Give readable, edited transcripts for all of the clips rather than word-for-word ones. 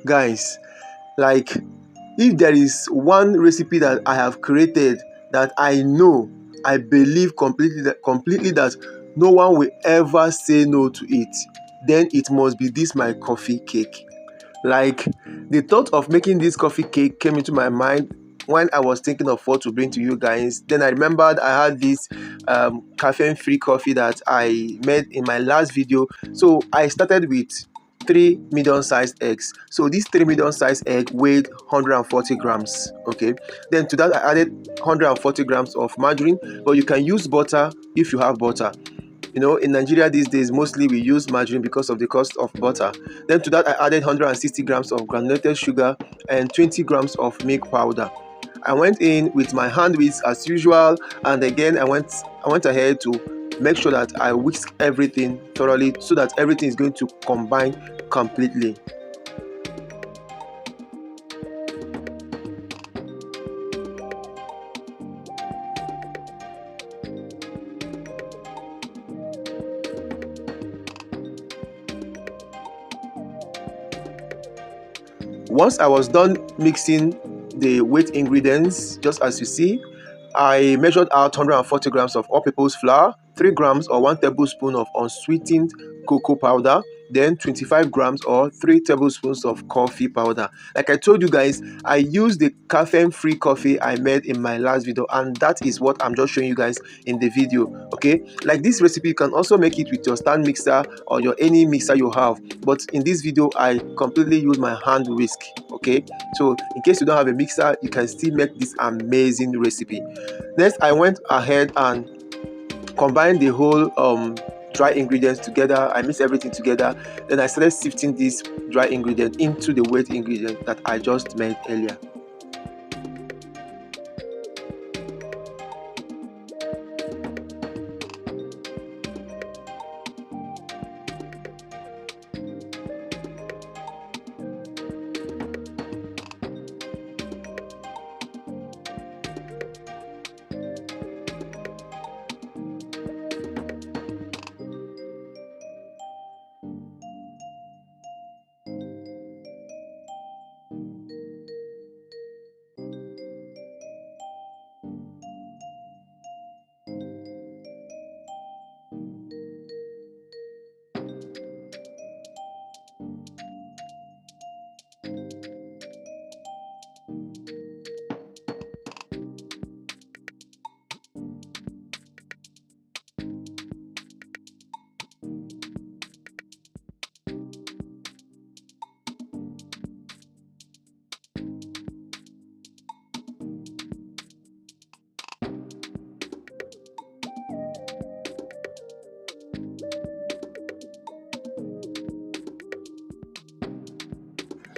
Guys, like, if there is one recipe that I have created that I know, I believe completely that no one will ever say no to it, then it must be this my coffee cake. Like, the thought of making this coffee cake came into my mind when I was thinking of what to bring to you guys. Then I remembered I had this caffeine-free coffee that I made in my last video. So I started with three medium-sized eggs. So these three medium-sized egg weighed 140 grams. Okay. Then to that I added 140 grams of margarine, but you can use butter if you have butter. In Nigeria these days, mostly we use margarine because of the cost of butter. Then to that, I added 160 grams of granulated sugar and 20 grams of milk powder. I went in with my hand whisk as usual, and again I went ahead to make sure that I whisk everything thoroughly so that everything is going to combine completely. Once I was done mixing the weight ingredients, just as you see, I measured out 140 grams of all-purpose flour, 3 grams or 1 tablespoon of unsweetened cocoa powder, then 25 grams or 3 tablespoons of coffee powder. Like I told you guys, I used the caffeine-free coffee I made in my last video, and that is what I'm just showing you guys in the video. Okay, like this recipe, you can also make it with your stand mixer or your any mixer you have, but in this video I completely use my hand whisk. Okay, so in case you don't have a mixer, you can still make this amazing recipe. Next, I went ahead and combined the whole dry ingredients together. I mixed everything together. Then I started sifting this dry ingredient into the wet ingredient that I just made earlier.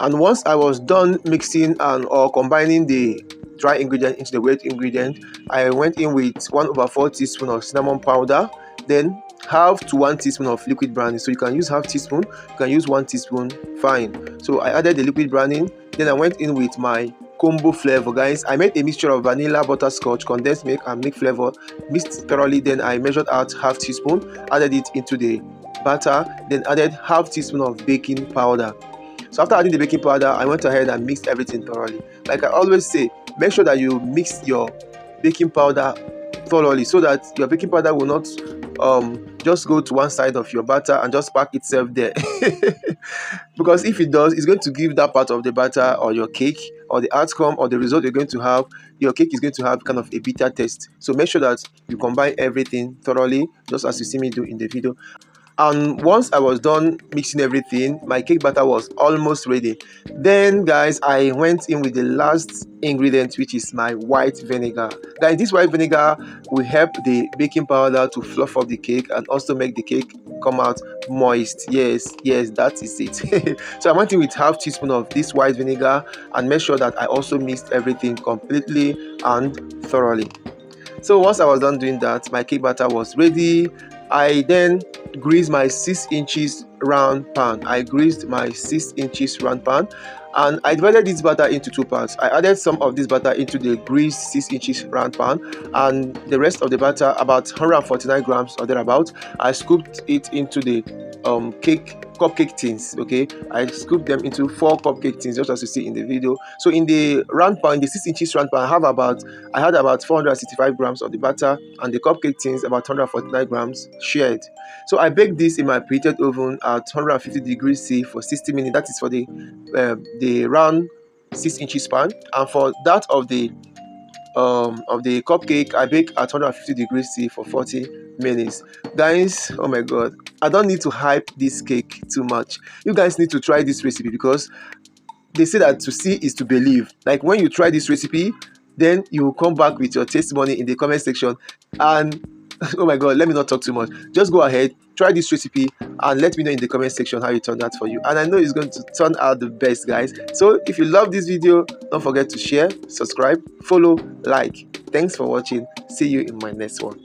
And once I was done mixing or combining the dry ingredient into the wet ingredient, I went in with 1/4 teaspoon of cinnamon powder, then half to 1 teaspoon of liquid browning. So you can use half teaspoon, you can use 1 teaspoon, fine. So I added the liquid browning, then I went in with my combo flavor. Guys, I made a mixture of vanilla, butterscotch, condensed milk and milk flavor, mixed thoroughly. Then I measured out half teaspoon, added it into the batter, then added half teaspoon of baking powder. So after adding the baking powder, I went ahead and mixed everything thoroughly. Like I always say, make sure that you mix your baking powder thoroughly so that your baking powder will not just go to one side of your batter and just pack itself there. Because if it does, it's going to give that part of the batter or your cake or the outcome or the result you're going to have, your cake is going to have kind of a bitter taste. So make sure that you combine everything thoroughly, just as you see me do in the video. And once I was done mixing everything, my cake batter was almost ready. Then guys, I went in with the last ingredient, which is my white vinegar. Guys, this white vinegar will help the baking powder to fluff up the cake and also make the cake come out moist. Yes, that is it. So I went in with half teaspoon of this white vinegar and made sure that I also mixed everything completely and thoroughly. So once I was done doing that, my cake batter was ready. I then greased my 6 inches round pan. I greased my 6 inches round pan, And I divided this batter into two parts. I added some of this batter into the greased 6 inches round pan, and the rest of the batter, about 149 grams or thereabout, I scooped it into the cupcake tins. Okay, I scooped them into 4 cupcake tins, just as you see in the video. So in the round pan, the 6 inches round pan, I had about 465 grams of the batter, and the cupcake tins about 149 grams shared. So I baked this in my preheated oven at 150 degrees C for 60 minutes. That is for the round 6 inches pan, and for that of the cupcake, I bake at 150 degrees C for 40 minutes. Guys, oh my god, I don't need to hype this cake too much. You guys need to try this recipe, because they say that to see is to believe. Like, when you try this recipe, then you will come back with your testimony in the comment section. And oh my god, let me not talk too much. Just go ahead, try this recipe, and let me know in the comment section how it turned out for you. And I know it's going to turn out the best, guys. So if you love this video, don't forget to share, subscribe, follow, like. Thanks for watching. See you in my next one.